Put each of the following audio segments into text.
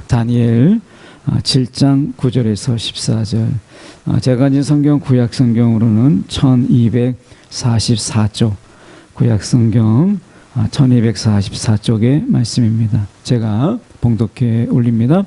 다니엘 7장 9절에서 14절. 제가 가진 성경 구약 성경으로는 1244쪽, 구약 성경 1244쪽의 말씀입니다. 제가 봉독해 올립니다.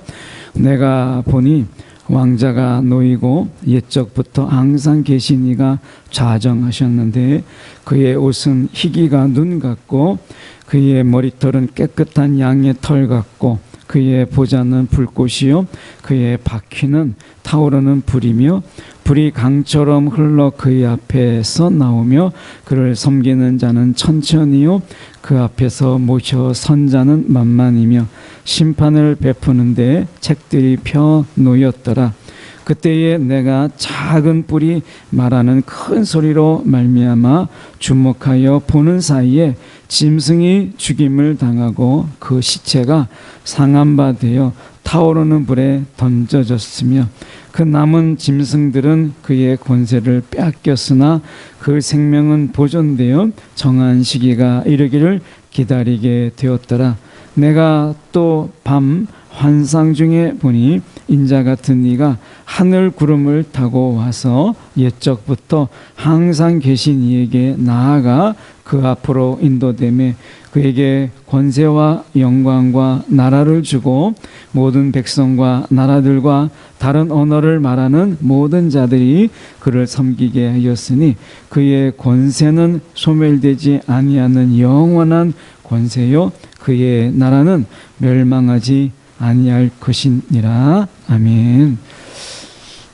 내가 보니 왕자가 놓이고 옛적부터 항상 계신 이가 좌정하셨는데 그의 옷은 희기가 눈 같고 그의 머리털은 깨끗한 양의 털 같고 그의 보좌는 불꽃이요 그의 바퀴는 타오르는 불이며 불이 강처럼 흘러 그의 앞에서 나오며 그를 섬기는 자는 천천히요 그 앞에서 모셔 선 자는 만만이며 심판을 베푸는데 책들이 펴 놓였더라. 그때에 내가 작은 뿔이 말하는 큰 소리로 말미암아 주목하여 보는 사이에 짐승이 죽임을 당하고 그 시체가 상한 바 되어 타오르는 불에 던져졌으며 그 남은 짐승들은 그의 권세를 빼앗겼으나 그 생명은 보존되어 정한 시기가 이르기를 기다리게 되었더라. 내가 또 밤 환상 중에 보니 인자 같은 이가 하늘 구름을 타고 와서 옛적부터 항상 계신 이에게 나아가 그 앞으로 인도되매 그에게 권세와 영광과 나라를 주고 모든 백성과 나라들과 다른 언어를 말하는 모든 자들이 그를 섬기게 하였으니 그의 권세는 소멸되지 아니하는 영원한 권세요 그의 나라는 멸망하지 아니할 것이니라. 아멘.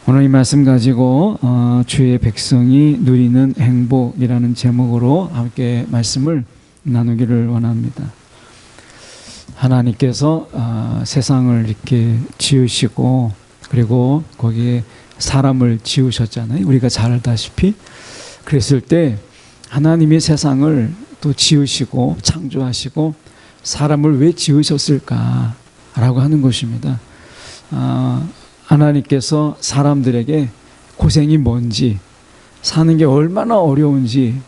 오늘 이 말씀 가지고 주의 백성이 누리는 행복이라는 제목으로 함께 말씀을 나누기를 원합니다. 하나님께서 세상을 이렇게 지으시고 그리고 거기에 사람을 지으셨잖아요. 우리가 잘 알다시피. 그랬을 때 하나님이 세상을 또 지으시고 창조하시고 사람을 왜 지으셨을까라고 하는 것입니다. 하나님께서 사람들에게 고생이 뭔지, 사는 게 얼마나 어려운지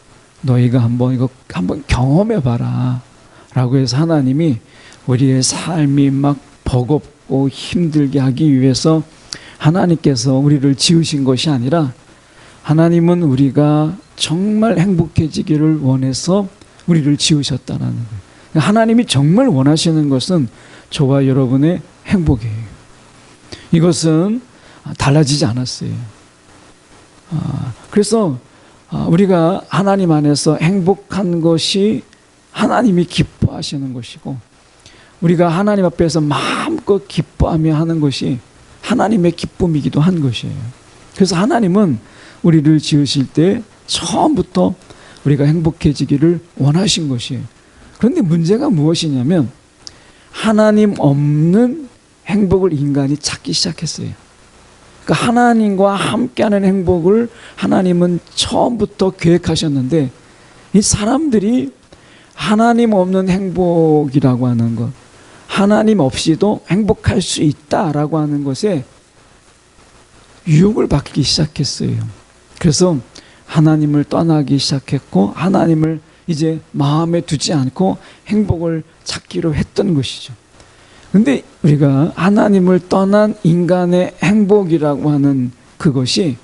너희가 한번 경험해 봐라 라고 해서 하나님이 우리의 삶이 막 버겁고 힘들게 하기 위해서 하나님께서 우리를 지으신 것이 아니라 하나님은 우리가 정말 행복해지기를 원해서 우리를 지으셨다는 거예요. 하나님이 정말 원하시는 것은 저와 여러분의 행복이에요. 이것은 달라지지 않았어요. 그래서 우리가 하나님 안에서 행복한 것이 하나님이 기뻐하시는 것이고 우리가 하나님 앞에서 마음껏 기뻐하며 하는 것이 하나님의 기쁨이기도 한 것이에요. 그래서 하나님은 우리를 지으실 때 처음부터 우리가 행복해지기를 원하신 것이에요. 그런데 문제가 무엇이냐면 하나님 없는 행복을 인간이 찾기 시작했어요. 그러니까 하나님과 함께하는 행복을 하나님은 처음부터 계획하셨는데 이 사람들이 하나님 없는 행복이라고 하는 것, 하나님 없이도 행복할 수 있다라고 하는 것에 유혹을 받기 시작했어요. 그래서 하나님을 떠나기 시작했고 하나님을 이제 마음에 두지 않고 행복을 찾기로 했던 것이죠. 그런데 우리가 하나님을 떠난 인간의 행복이라고 하는 그것이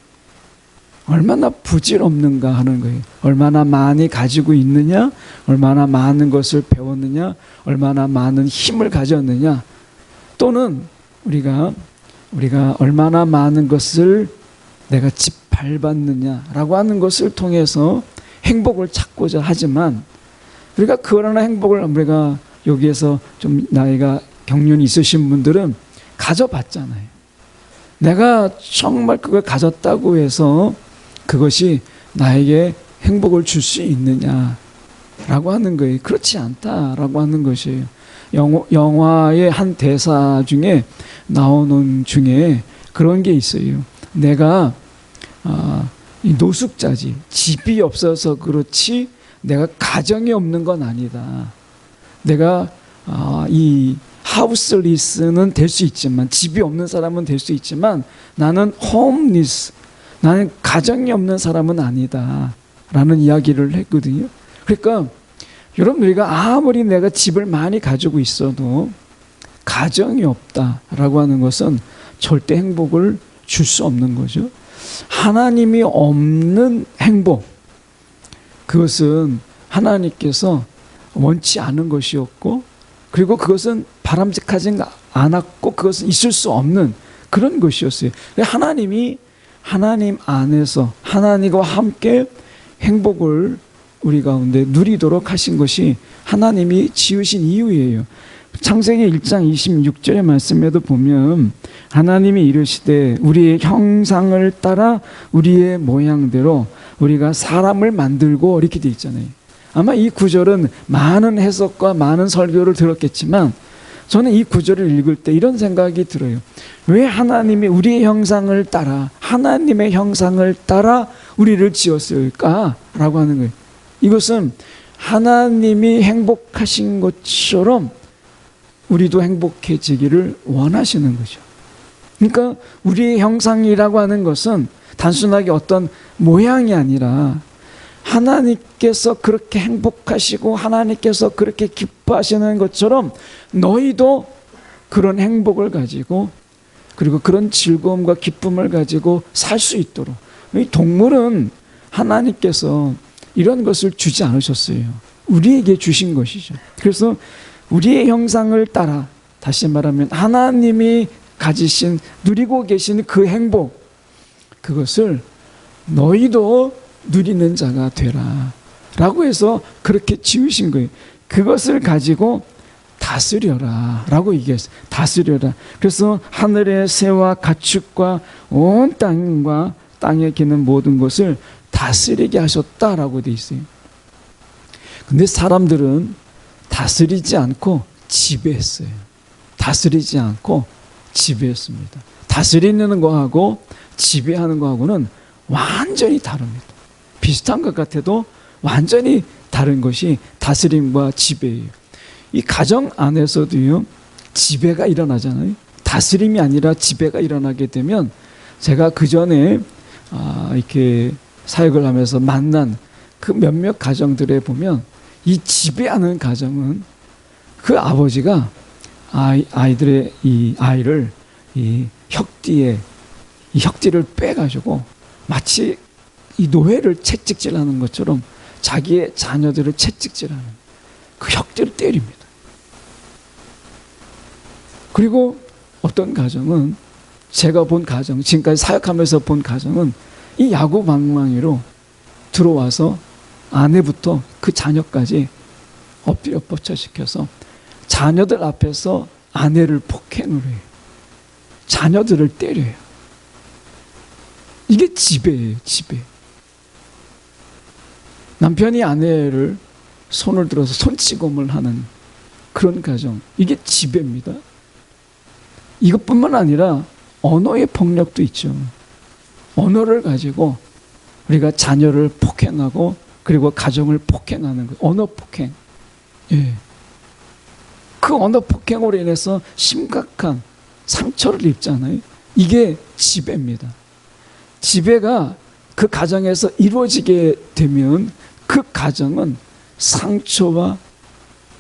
얼마나 부질없는가 하는 거예요. 얼마나 많이 가지고 있느냐, 얼마나 많은 것을 배웠느냐, 얼마나 많은 힘을 가졌느냐, 또는 우리가 얼마나 많은 것을 내가 짓밟았느냐라고 하는 것을 통해서 행복을 찾고자 하지만 우리가 그러나 행복을 우리가 여기에서 좀 나이가 경륜이 있으신 분들은 가져봤잖아요. 내가 정말 그걸 가졌다고 해서 그것이 나에게 행복을 줄 수 있느냐라고 하는 거예요. 그렇지 않다라고 하는 것이에요. 영화의 한 대사 중에 나오는 중에 그런 게 있어요. 내가 이 노숙자지, 집이 없어서 그렇지 내가 가정이 없는 건 아니다. 내가 이 하우스리스는 될 수 있지만, 집이 없는 사람은 될 수 있지만 나는 홈리스, 나는 가정이 없는 사람은 아니다 라는 이야기를 했거든요. 그러니까 여러분, 우리가 아무리 내가 집을 많이 가지고 있어도 가정이 없다라고 하는 것은 절대 행복을 줄 수 없는 거죠. 하나님이 없는 행복, 그것은 하나님께서 원치 않은 것이었고, 그리고 그것은 바람직하지 않았고, 그것은 있을 수 없는 그런 것이었어요. 하나님이 하나님 안에서 하나님과 함께 행복을 우리 가운데 누리도록 하신 것이 하나님이 지으신 이유예요. 창세기 1장 26절의 말씀에도 보면 하나님이 이르시되 우리의 형상을 따라 우리의 모양대로 우리가 사람을 만들고, 이렇게 돼 있잖아요. 아마 이 구절은 많은 해석과 많은 설교를 들었겠지만 저는 이 구절을 읽을 때 이런 생각이 들어요. 왜 하나님이 우리의 형상을 따라, 하나님의 형상을 따라 우리를 지었을까라고 하는 거예요. 이것은 하나님이 행복하신 것처럼 우리도 행복해지기를 원하시는 거죠. 그러니까 우리의 형상이라고 하는 것은 단순하게 어떤 모양이 아니라 하나님께서 그렇게 행복하시고 하나님께서 그렇게 기뻐하시는 것처럼 너희도 그런 행복을 가지고, 그리고 그런 즐거움과 기쁨을 가지고 살 수 있도록. 이 동물은 하나님께서 이런 것을 주지 않으셨어요. 우리에게 주신 것이죠. 그래서 우리의 형상을 따라, 다시 말하면 하나님이 가지신, 누리고 계신 그 행복, 그것을 너희도 누리는 자가 되라 라고 해서 그렇게 지으신 거예요. 그것을 가지고 다스려라 라고 얘기했어요. 다스려라. 그래서 하늘의 새와 가축과 온 땅과 땅에 기는 모든 것을 다스리게 하셨다라고 돼 있어요. 근데 사람들은 다스리지 않고 지배했어요. 다스리지 않고 지배했습니다. 다스리는 거하고 지배하는 거하고는 완전히 다릅니다. 비슷한 것 같아도 완전히 다른 것이 다스림과 지배예요. 이 가정 안에서도요, 지배가 일어나잖아요. 다스림이 아니라 지배가 일어나게 되면, 제가 그 전에 이렇게 사역을 하면서 만난 그 몇몇 가정들에 보면 이 지배하는 가정은 그 아버지가 아이들의 이 아이를 이 혁띠에 이 혁띠를 빼가지고 마치 이 노예를 채찍질하는 것처럼 자기의 자녀들을 채찍질하는 그 혁띠를 때립니다. 그리고 어떤 가정은, 제가 본 가정, 지금까지 사역하면서 본 가정은 이 야구방망이로 들어와서 아내부터 그 자녀까지 엎드려 뻗쳐시켜서 자녀들 앞에서 아내를 폭행을 해요. 자녀들을 때려요. 이게 지배예요, 지배. 남편이 아내를 손을 들어서 손찌검을 하는 그런 가정, 이게 지배입니다. 이것뿐만 아니라 언어의 폭력도 있죠. 언어를 가지고 우리가 자녀를 폭행하고 그리고 가정을 폭행하는 거예요. 언어 폭행. 예. 그 언어 폭행으로 인해서 심각한 상처를 입잖아요. 이게 지배입니다. 지배가 그 가정에서 이루어지게 되면 그 가정은 상처와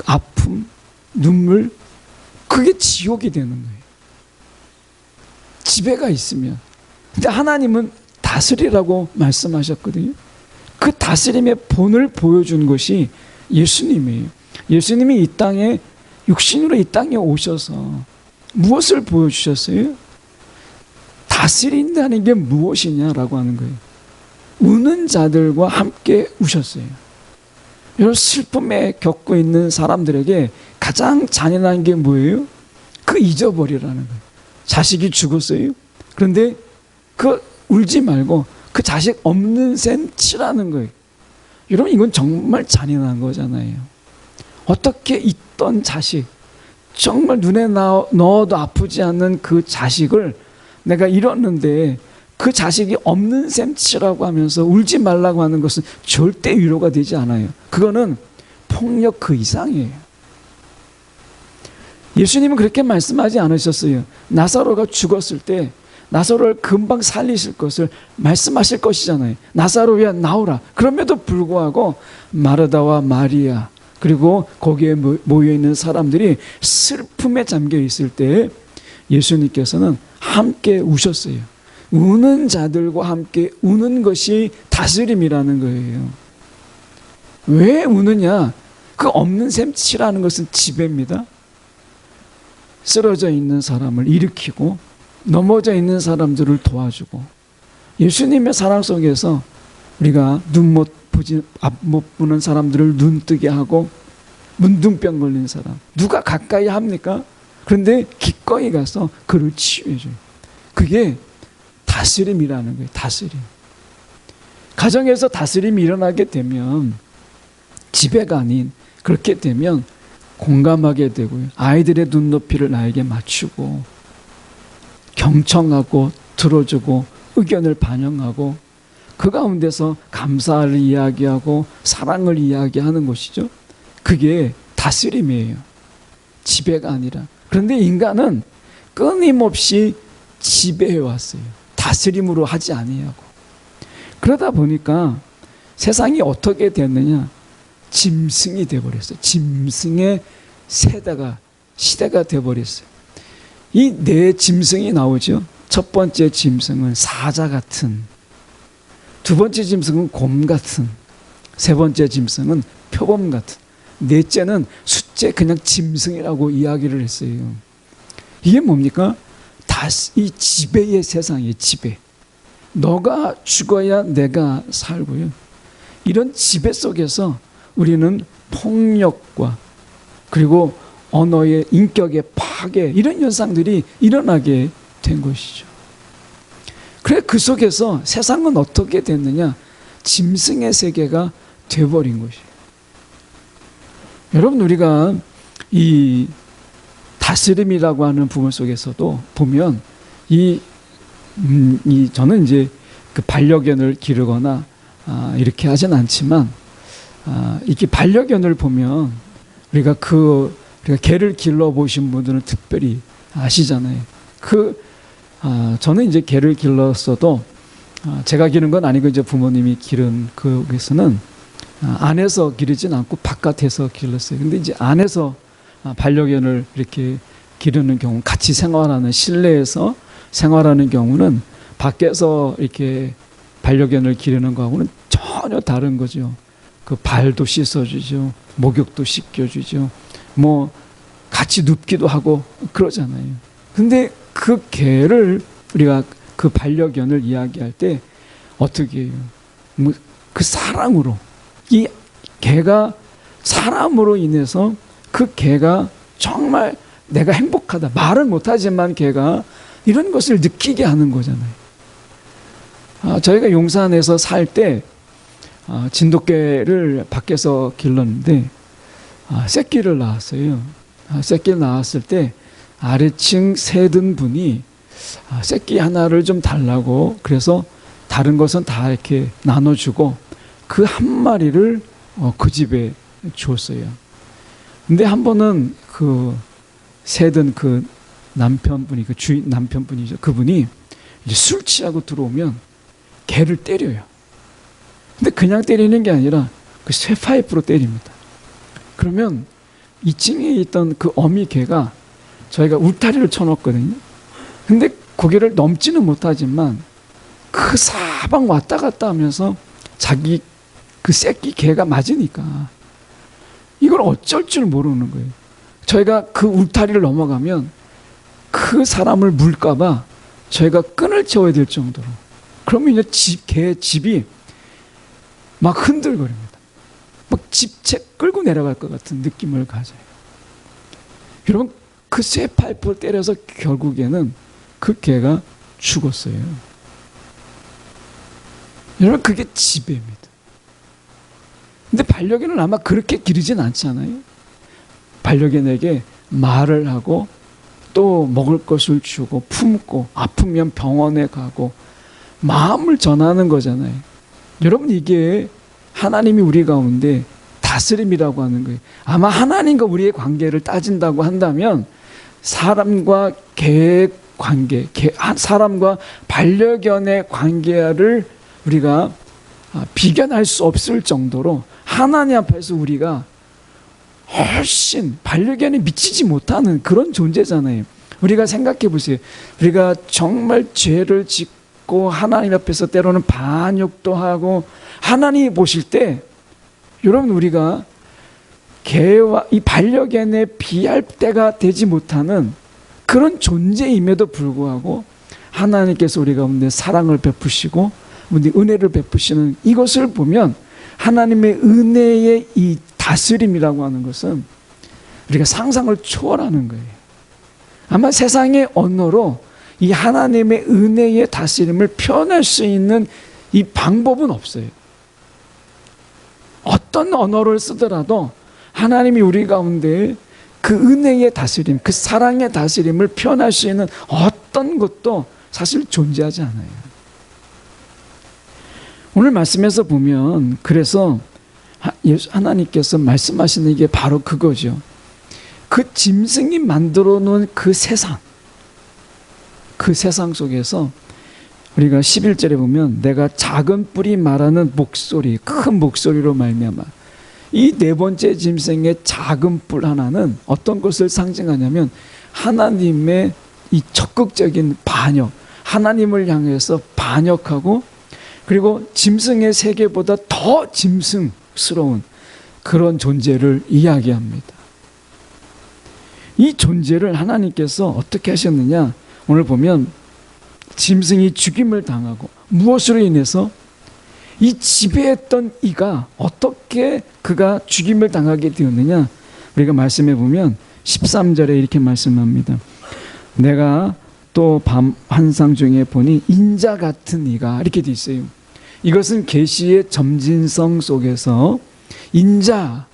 아픔, 눈물, 그게 지옥이 되는 거예요. 지배가 있으면. 근데 하나님은 다스리라고 말씀하셨거든요. 그 다스림의 본을 보여준 것이 예수님이에요. 예수님이 이 땅에, 육신으로 이 땅에 오셔서 무엇을 보여주셨어요? 다스린다는 게 무엇이냐라고 하는 거예요. 우는 자들과 함께 우셨어요. 여러분, 슬픔에 겪고 있는 사람들에게 가장 잔인한 게 뭐예요? 그 잊어버리라는 거예요. 자식이 죽었어요. 그런데 그 울지 말고 그 자식 없는 셈 치라는 거예요. 여러분, 이건 정말 잔인한 거잖아요. 어떻게 있던 자식, 정말 눈에 넣어도 아프지 않는 그 자식을 내가 잃었는데 그 자식이 없는 셈 치라고 하면서 울지 말라고 하는 것은 절대 위로가 되지 않아요. 그거는 폭력 그 이상이에요. 예수님은 그렇게 말씀하지 않으셨어요. 나사로가 죽었을 때 나사로를 금방 살리실 것을 말씀하실 것이잖아요. 나사로야 나오라. 그럼에도 불구하고 마르다와 마리아, 그리고 거기에 모여있는 사람들이 슬픔에 잠겨 있을 때 예수님께서는 함께 우셨어요. 우는 자들과 함께 우는 것이 다스림이라는 거예요. 왜 우느냐? 그 없는 셈 치라는 것은 지배입니다. 쓰러져 있는 사람을 일으키고 넘어져 있는 사람들을 도와주고, 예수님의 사랑 속에서 우리가 눈 못 보는 사람들을 눈 뜨게 하고, 문둥병 걸린 사람 누가 가까이 합니까? 그런데 기꺼이 가서 그를 치유해줘요. 그게 다스림이라는 거예요. 다스림. 가정에서 다스림이 일어나게 되면, 지배가 아닌 그렇게 되면 공감하게 되고요. 아이들의 눈높이를 나에게 맞추고 경청하고 들어주고 의견을 반영하고 그 가운데서 감사를 이야기하고 사랑을 이야기하는 것이죠. 그게 다스림이에요. 지배가 아니라. 그런데 인간은 끊임없이 지배해 왔어요. 다스림으로 하지 아니하고. 그러다 보니까 세상이 어떻게 됐느냐? 짐승이 되어버렸어요. 짐승의 시대가 되어버렸어요. 이 네 짐승이 나오죠. 첫 번째 짐승은 사자 같은, 두 번째 짐승은 곰 같은, 세 번째 짐승은 표범 같은, 넷째는 숫째 그냥 짐승이라고 이야기를 했어요. 이게 뭡니까? 이 지배의 세상이에요. 지배. 너가 죽어야 내가 살고요. 이런 지배 속에서 우리는 폭력과 그리고 언어의 인격의 파괴, 이런 현상들이 일어나게 된 것이죠. 그래, 그 속에서 세상은 어떻게 됐느냐? 짐승의 세계가 되어버린 것이에요. 여러분, 우리가 이 다스림이라고 하는 부분 속에서도 보면 저는 이제 그 반려견을 기르거나 이렇게 하진 않지만, 이렇게 반려견을 보면 우리가 개를 길러 보신 분들은 특별히 아시잖아요. 저는 이제 개를 길렀어도 제가 기른 건 아니고 이제 부모님이 기른 그에서는 안에서 기르진 않고 바깥에서 길렀어요. 근데 이제 안에서 반려견을 이렇게 기르는 경우, 같이 생활하는, 실내에서 생활하는 경우는 밖에서 이렇게 반려견을 기르는 거하고는 전혀 다른 거죠. 그 발도 씻어주죠. 목욕도 씻겨주죠. 뭐 같이 눕기도 하고 그러잖아요. 근데 그 개를, 우리가 그 반려견을 이야기할 때 어떻게 해요? 그 사랑으로, 이 개가 사람으로 인해서 그 개가 정말 내가 행복하다, 말은 못하지만 개가 이런 것을 느끼게 하는 거잖아요. 저희가 용산에서 살 때 진돗개를 밖에서 길렀는데 새끼를 낳았어요. 새끼를 낳았을 때 아래층 세든 분이 새끼 하나를 좀 달라고, 그래서 다른 것은 다 이렇게 나눠주고 그 한 마리를 그 집에 주었어요. 근데 한 번은 그 세든 그 남편분이, 그 주인 남편분이죠. 그분이 이제 술 취하고 들어오면 개를 때려요. 근데 그냥 때리는 게 아니라 그 쇠파이프로 때립니다. 그러면 2층에 있던 그 어미 개가, 저희가 울타리를 쳐놓았거든요. 근데 고개를 넘지는 못하지만 그 사방 왔다 갔다 하면서 자기 그 새끼 개가 맞으니까 이걸 어쩔 줄 모르는 거예요. 저희가 그 울타리를 넘어가면 그 사람을 물까봐 저희가 끈을 채워야 될 정도로. 그러면 이제 개 집이 막 흔들거립니다. 막 집채 끌고 내려갈 것 같은 느낌을 가져요. 여러분, 그 쇠파이프를 때려서 결국에는 그 개가 죽었어요. 여러분, 그게 지배입니다. 근데 반려견은 아마 그렇게 기르진 않잖아요. 반려견에게 말을 하고 또 먹을 것을 주고 품고 아프면 병원에 가고 마음을 전하는 거잖아요. 여러분, 이게 하나님이 우리 가운데 다스림이라고 하는 거예요. 아마 하나님과 우리의 관계를 따진다고 한다면 사람과 개의 관계, 사람과 반려견의 관계를 우리가 비견할 수 없을 정도로 하나님 앞에서 우리가 훨씬 반려견이 미치지 못하는 그런 존재잖아요. 우리가 생각해 보세요. 우리가 정말 죄를 짓고 하나님 앞에서 때로는 반역도 하고 하나님이 보실 때 여러분 우리가 개와 이 반려견에 비할 때가 되지 못하는 그런 존재임에도 불구하고 하나님께서 우리 가운데 사랑을 베푸시고 우리 은혜를 베푸시는 이것을 보면 하나님의 은혜의 이 다스림이라고 하는 것은 우리가 상상을 초월하는 거예요. 아마 세상의 언어로 이 하나님의 은혜의 다스림을 표현할 수 있는 이 방법은 없어요. 어떤 언어를 쓰더라도 하나님이 우리 가운데 그 은혜의 다스림, 그 사랑의 다스림을 표현할 수 있는 어떤 것도 사실 존재하지 않아요. 오늘 말씀에서 보면 그래서 하나님께서 말씀하시는 이게 바로 그거죠. 그 짐승이 만들어 놓은 그 세상 속에서 우리가 11절에 보면 내가 작은 뿔이 말하는 목소리, 큰 목소리로 말미암아 이 네 번째 짐승의 작은 뿔 하나는 어떤 것을 상징하냐면 하나님의 이 적극적인 반역, 하나님을 향해서 반역하고 그리고 짐승의 세계보다 더 짐승스러운 그런 존재를 이야기합니다. 이 존재를 하나님께서 어떻게 하셨느냐? 오늘 보면 짐승이 죽임을 당하고 무엇으로 인해서 이 지배했던 이가 어떻게 그가 죽임을 당하게 되었느냐? 우리가 말씀해 보면 13절에 이렇게 말씀합니다. 내가 또 밤 환상 중에 보니 인자 같은 이가 이렇게 돼 있어요. 이것은 계시의 점진성 속에서 인자,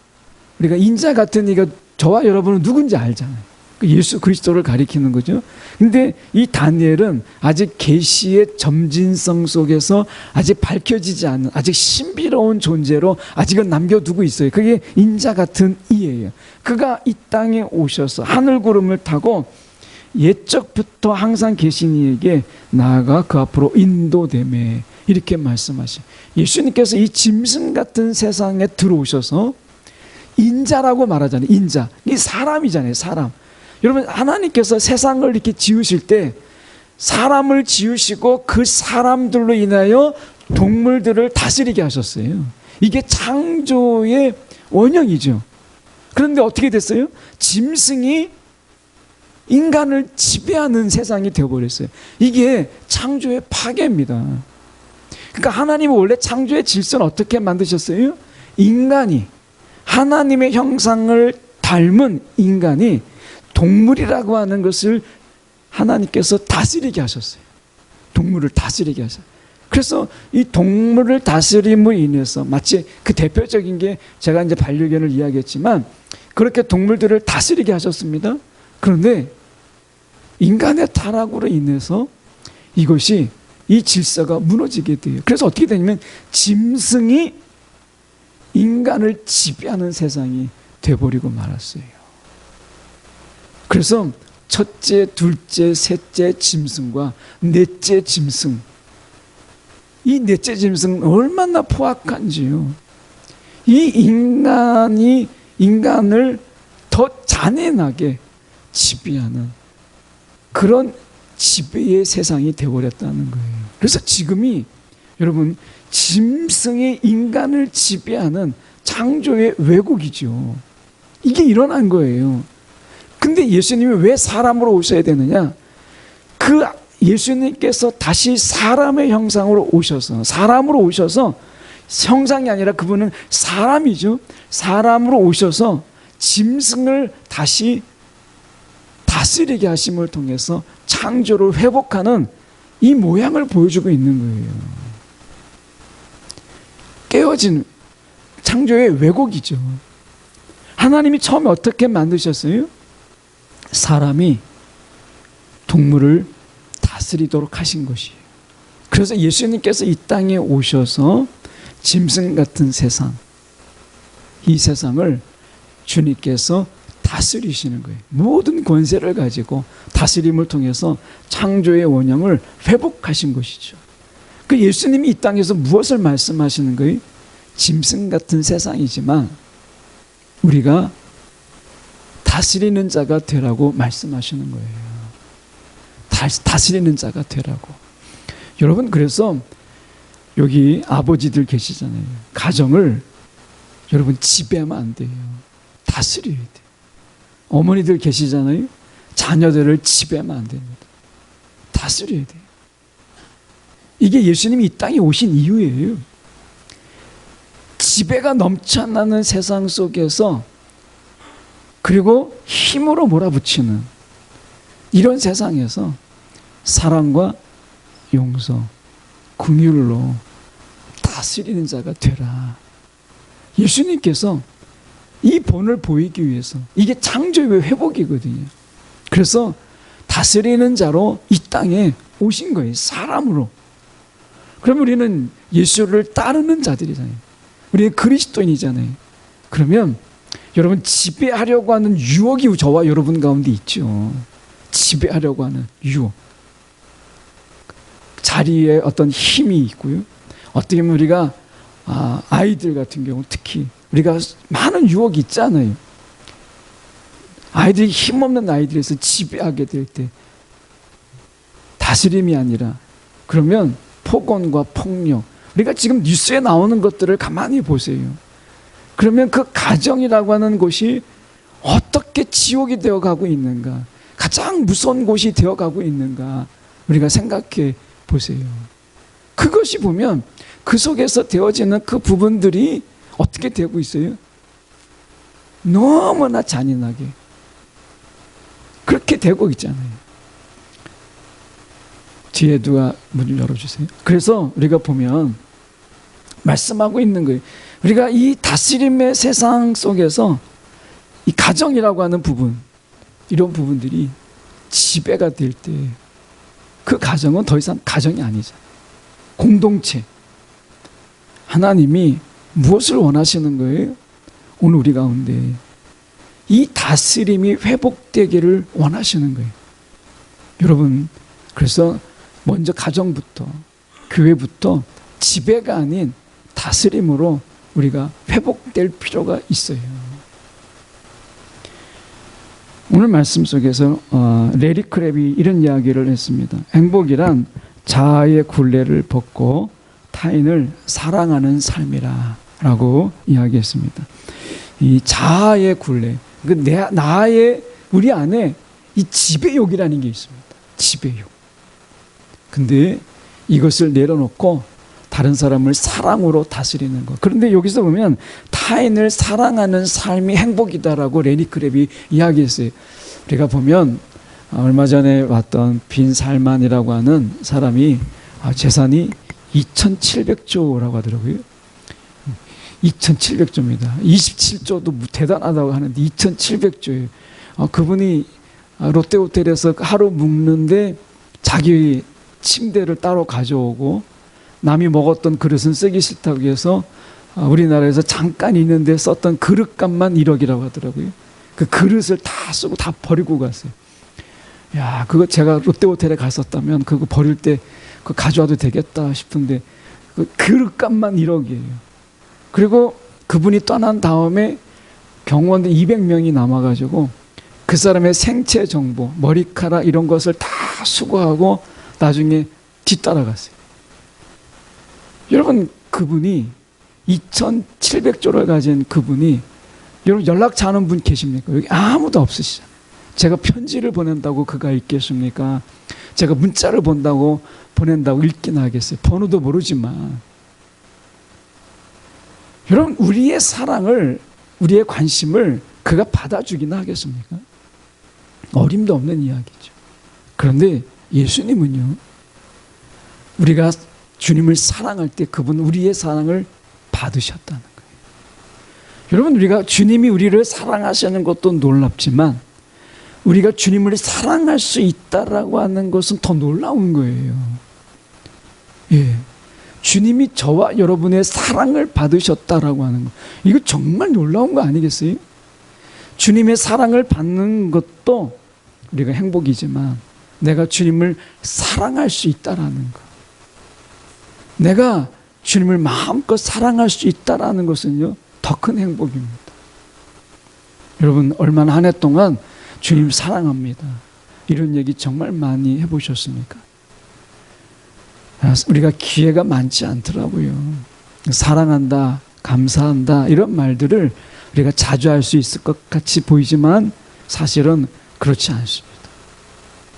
우리가 인자 같은 이가 저와 여러분은 누군지 알잖아요. 예수 그리스도를 가리키는 거죠. 근데 이 다니엘은 아직 계시의 점진성 속에서 아직 밝혀지지 않은 아직 신비로운 존재로 아직은 남겨두고 있어요. 그게 인자 같은 이예요. 그가 이 땅에 오셔서 하늘 구름을 타고 옛적부터 항상 계신 이에게 나아가 그 앞으로 인도되매 이렇게 말씀하셔요. 예수님께서 이 짐승 같은 세상에 들어오셔서 인자라고 말하잖아요. 인자. 이 사람이잖아요. 사람. 여러분 하나님께서 세상을 이렇게 지으실 때 사람을 지으시고 그 사람들로 인하여 동물들을 다스리게 하셨어요. 이게 창조의 원형이죠. 그런데 어떻게 됐어요? 짐승이 인간을 지배하는 세상이 되어버렸어요. 이게 창조의 파괴입니다. 그러니까 하나님은 원래 창조의 질서는 어떻게 만드셨어요? 인간이 하나님의 형상을 닮은 인간이 동물이라고 하는 것을 하나님께서 다스리게 하셨어요. 동물을 다스리게 하셨어요. 그래서 이 동물을 다스림으로 인해서 마치 그 대표적인 게 제가 이제 반려견을 이야기했지만 그렇게 동물들을 다스리게 하셨습니다. 그런데 인간의 타락으로 인해서 이것이 이 질서가 무너지게 돼요. 그래서 어떻게 되냐면 짐승이 인간을 지배하는 세상이 돼버리고 말았어요. 그래서 첫째, 둘째, 셋째 짐승과 넷째 짐승, 이 넷째 짐승은 얼마나 포악한지요. 이 인간이 인간을 더 잔인하게 지배하는 그런 지배의 세상이 되어버렸다는 거예요. 그래서 지금이 여러분 짐승이 인간을 지배하는 창조의 왜곡이죠. 이게 일어난 거예요. 근데 예수님이 왜 사람으로 오셔야 되느냐? 그 예수님께서 다시 사람의 형상으로 오셔서 사람으로 오셔서 형상이 아니라 그분은 사람이죠. 사람으로 오셔서 짐승을 다시 다스리게 하심을 통해서 창조를 회복하는 이 모양을 보여주고 있는 거예요. 깨어진 창조의 왜곡이죠. 하나님이 처음에 어떻게 만드셨어요? 사람이 동물을 다스리도록 하신 것이에요. 그래서 예수님께서 이 땅에 오셔서 짐승 같은 세상, 이 세상을 주님께서 다스리시는 거예요. 모든 권세를 가지고 다스림을 통해서 창조의 원형을 회복하신 것이죠. 그 예수님이 이 땅에서 무엇을 말씀하시는 거예요? 짐승 같은 세상이지만 우리가 다스리는 자가 되라고 말씀하시는 거예요. 다스리는 자가 되라고. 여러분, 그래서 여기 아버지들 계시잖아요. 가정을 여러분 지배하면 안 돼요. 다스려야 돼요. 어머니들 계시잖아요. 자녀들을 지배하면 안 됩니다. 다스려야 돼요. 이게 예수님이 이 땅에 오신 이유예요. 지배가 넘쳐나는 세상 속에서, 그리고 힘으로 몰아붙이는 이런 세상에서 사랑과 용서, 긍휼로 다스리는 자가 되라. 예수님께서 이 본을 보이기 위해서, 이게 창조의 회복이거든요. 그래서 다스리는 자로 이 땅에 오신 거예요. 사람으로. 그럼 우리는 예수를 따르는 자들이잖아요. 우리는 그리스도인이잖아요. 그러면 여러분, 지배하려고 하는 유혹이 저와 여러분 가운데 있죠. 지배하려고 하는 유혹. 자리에 어떤 힘이 있고요. 어떻게 보면 우리가 아이들 같은 경우 특히 우리가 많은 유혹이 있잖아요. 아이들이 힘없는 아이들에서 지배하게 될 때 다스림이 아니라, 그러면 폭언과 폭력, 우리가 지금 뉴스에 나오는 것들을 가만히 보세요. 그러면 그 가정이라고 하는 곳이 어떻게 지옥이 되어가고 있는가, 가장 무서운 곳이 되어가고 있는가, 우리가 생각해 보세요. 그것이 보면 그 속에서 되어지는 그 부분들이 어떻게 되고 있어요? 너무나 잔인하게 그렇게 되고 있잖아요. 뒤에 누가 문을 열어주세요. 그래서 우리가 보면 말씀하고 있는 거예요. 우리가 이 다스림의 세상 속에서 이 가정이라고 하는 부분, 이런 부분들이 지배가 될 때 그 가정은 더 이상 가정이 아니잖아요. 공동체. 하나님이 무엇을 원하시는 거예요? 오늘 우리 가운데 이 다스림이 회복되기를 원하시는 거예요. 여러분, 그래서 먼저 가정부터, 교회부터 지배가 아닌 다스림으로 우리가 회복될 필요가 있어요. 오늘 말씀 속에서 레리 크랩이 이런 이야기를 했습니다. 행복이란 자아의 굴레를 벗고 타인을 사랑하는 삶이라 라고 이야기했습니다. 이 자아의 굴레, 나의, 우리 안에 이 지배욕이라는 게 있습니다. 지배욕. 근데 이것을 내려놓고 다른 사람을 사랑으로 다스리는 것. 그런데 여기서 보면 타인을 사랑하는 삶이 행복이다라고 레니 크랩이 이야기했어요. 우리가 보면 얼마 전에 왔던 빈 살만이라고 하는 사람이 재산이 2,700조라고 하더라고요. 2,700조입니다. 27조도 대단하다고 하는데 2,700조예요. 그분이 롯데호텔에서 하루 묵는데 자기 침대를 따로 가져오고, 남이 먹었던 그릇은 쓰기 싫다고 해서 우리나라에서 잠깐 있는데 썼던 그릇값만 1억이라고 하더라고요. 그 그릇을 다 쓰고 다 버리고 갔어요. 야, 그거 제가 롯데호텔에 갔었다면 그거 버릴 때 그거 가져와도 되겠다 싶은데 그 그릇값만 1억이에요. 그리고 그분이 떠난 다음에 경호원들 200명이 남아가지고 그 사람의 생체 정보, 머리카락 이런 것을 다 수거하고 나중에 뒤따라갔어요. 여러분, 그분이 2,700조를 가진 그분이, 여러분 연락처 아는 분 계십니까? 여기 아무도 없으시죠. 제가 편지를 보낸다고 그가 읽겠습니까? 제가 문자를 보낸다고 읽기나 하겠어요. 번호도 모르지만. 여러분, 우리의 사랑을, 우리의 관심을 그가 받아주기나 하겠습니까? 어림도 없는 이야기죠. 그런데 예수님은요, 우리가 주님을 사랑할 때 그분 우리의 사랑을 받으셨다는 거예요. 여러분, 우리가 주님이 우리를 사랑하시는 것도 놀랍지만 우리가 주님을 사랑할 수 있다라고 하는 것은 더 놀라운 거예요. 예, 주님이 저와 여러분의 사랑을 받으셨다라고 하는 거, 이거 정말 놀라운 거 아니겠어요? 주님의 사랑을 받는 것도 우리가 행복이지만 내가 주님을 사랑할 수 있다라는 것, 내가 주님을 마음껏 사랑할 수 있다라는 것은요, 더 큰 행복입니다. 여러분 얼마나 한 해 동안 주님 사랑합니다, 이런 얘기 정말 많이 해보셨습니까? 우리가 기회가 많지 않더라고요. 사랑한다, 감사한다, 이런 말들을 우리가 자주 할 수 있을 것 같이 보이지만 사실은 그렇지 않습니다.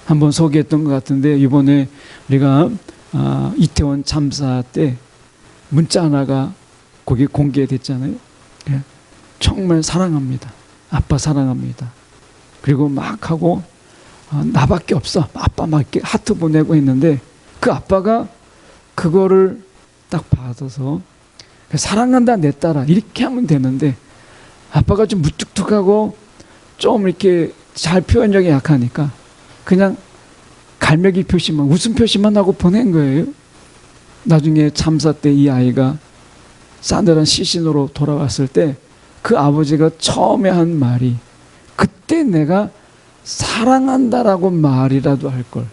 한번 소개했던 것 같은데, 이번에 우리가 이태원 참사 때 문자 하나가 거기 공개됐잖아요. 정말 사랑합니다, 아빠 사랑합니다, 그리고 막 하고 나밖에 없어, 아빠 막 이렇게 하트 보내고 했는데, 그 아빠가 그거를 딱 받아서 사랑한다 내 딸아 이렇게 하면 되는데, 아빠가 좀 무뚝뚝하고 좀 이렇게 잘 표현력이 약하니까 그냥 갈매기 표시만, 웃음 표시만 하고 보낸 거예요. 나중에 참사 때 이 아이가 싸늘한 시신으로 돌아왔을 때 그 아버지가 처음에 한 말이, 그때 내가 사랑한다라고 말이라도 할 걸,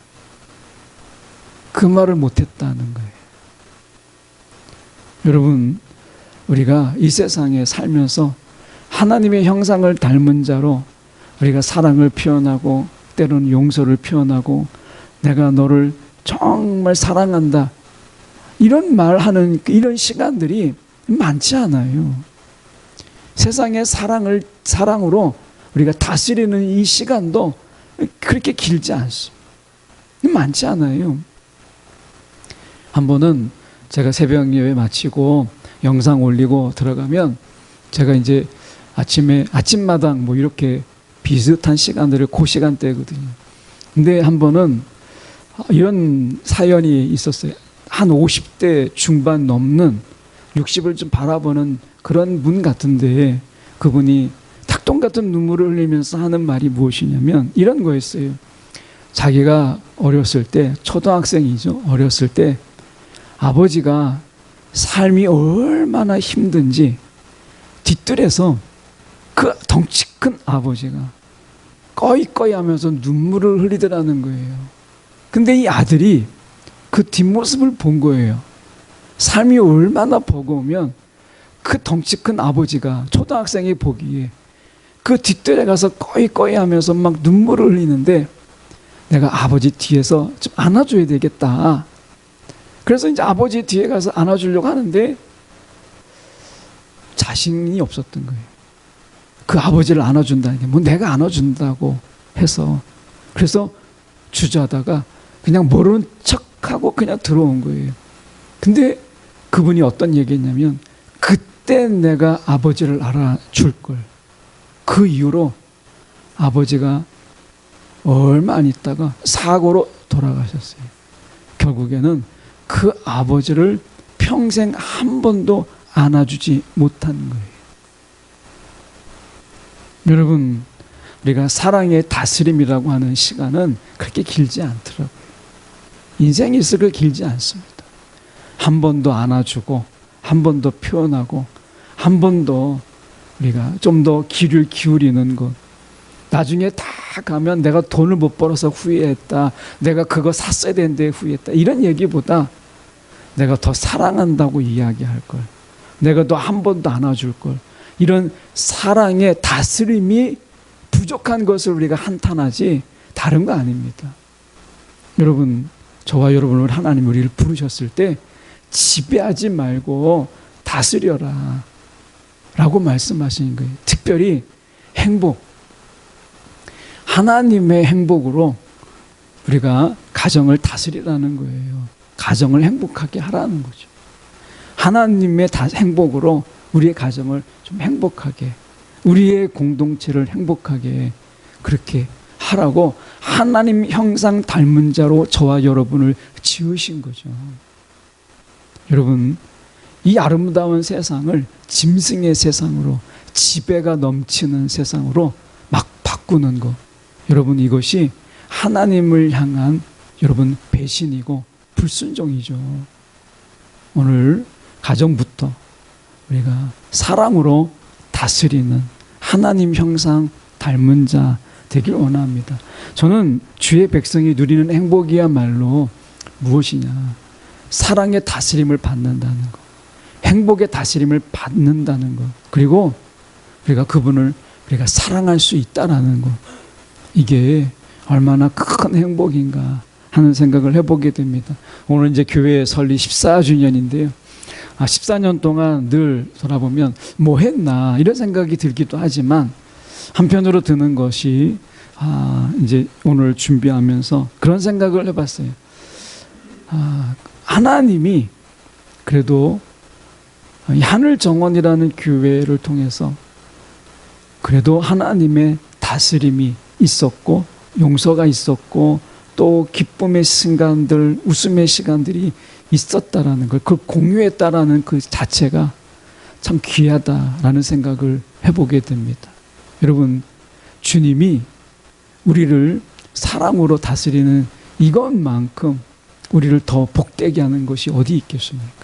그 말을 못했다는 거예요. 여러분, 우리가 이 세상에 살면서 하나님의 형상을 닮은 자로 우리가 사랑을 표현하고 때로는 용서를 표현하고 내가 너를 정말 사랑한다 이런 말하는 이런 시간들이 많지 않아요. 세상의 사랑으로 우리가 다스리는 이 시간도 그렇게 길지 않습니다. 많지 않아요. 한 번은 제가 새벽 예배 마치고 영상 올리고 들어가면 제가 이제 아침마당 뭐 이렇게 비슷한 시간들을 그 시간대거든요. 근데 한 번은 이런 사연이 있었어요. 한 50대 중반 넘는 60을 좀 바라보는 그런 분 같은데, 그분이 닭똥 같은 눈물을 흘리면서 하는 말이 무엇이냐면 이런 거였어요. 자기가 어렸을 때, 초등학생이죠. 어렸을 때 아버지가 삶이 얼마나 힘든지 뒤뜰에서 그 덩치 큰 아버지가 꺼이꺼이 하면서 눈물을 흘리더라는 거예요. 근데 이 아들이 그 뒷모습을 본 거예요. 삶이 얼마나 버거우면 그 덩치 큰 아버지가 초등학생이 보기에 그 뒷뜰에 가서 꺼이꺼이 하면서 막 눈물을 흘리는데, 내가 아버지 뒤에서 좀 안아줘야 되겠다. 그래서 이제 아버지 뒤에 가서 안아주려고 하는데 자신이 없었던 거예요. 그 아버지를 안아준다는 게 뭐 내가 안아준다고 해서. 그래서 주저하다가 그냥 모르는 척하고 그냥 들어온 거예요. 근데 그분이 어떤 얘기했냐면, 그때 내가 아버지를 알아줄 걸. 그 이후로 아버지가 얼마 안 있다가 사고로 돌아가셨어요. 결국에는 그 아버지를 평생 한 번도 안아주지 못한 거예요. 여러분, 우리가 사랑의 다스림이라고 하는 시간은 그렇게 길지 않더라고요. 인생이 있을 길지 않습니다. 한 번 더 안아주고, 한 번 더 표현하고, 한 번 더 우리가 좀 더 귀를 기울이는 것. 나중에 다 가면 내가 돈을 못 벌어서 후회했다, 내가 그거 샀어야 되는데 후회했다, 이런 얘기보다 내가 더 사랑한다고 이야기할 걸, 내가 더 한 번 더 안아줄 걸, 이런 사랑의 다스림이 부족한 것을 우리가 한탄하지 다른 거 아닙니다. 여러분, 저와 여러분을 하나님 우리를 부르셨을 때 지배하지 말고 다스려라 라고 말씀하시는 거예요. 특별히 행복, 하나님의 행복으로 우리가 가정을 다스리라는 거예요. 가정을 행복하게 하라는 거죠. 하나님의 행복으로 우리의 가정을 좀 행복하게, 우리의 공동체를 행복하게 그렇게 하라고 하나님 형상 닮은 자로 저와 여러분을 지으신 거죠. 여러분, 이 아름다운 세상을 짐승의 세상으로, 지배가 넘치는 세상으로 막 바꾸는 것, 여러분, 이것이 하나님을 향한 여러분 배신이고 불순종이죠. 오늘 가정부터 우리가 사랑으로 다스리는 하나님 형상 닮은 자 되길 원합니다. 저는 주의 백성이 누리는 행복이야말로 무엇이냐, 사랑의 다스림을 받는다는 것, 행복의 다스림을 받는다는 것, 그리고 우리가 그분을 우리가 사랑할 수 있다라는 것, 이게 얼마나 큰 행복인가 하는 생각을 해보게 됩니다. 오늘 이제 교회 설립 14주년인데요. 14년 동안 늘 돌아보면 뭐 했나 이런 생각이 들기도 하지만, 한편으로 드는 것이 이제 오늘 준비하면서 그런 생각을 해봤어요. 하나님이 그래도 하늘정원이라는 교회를 통해서 그래도 하나님의 다스림이 있었고 용서가 있었고 또 기쁨의 순간들, 웃음의 시간들이 있었다라는 걸, 그걸 공유했다라는 그 자체가 참 귀하다라는 생각을 해보게 됩니다. 여러분, 주님이 우리를 사랑으로 다스리는 이것만큼 우리를 더 복되게 하는 것이 어디 있겠습니까?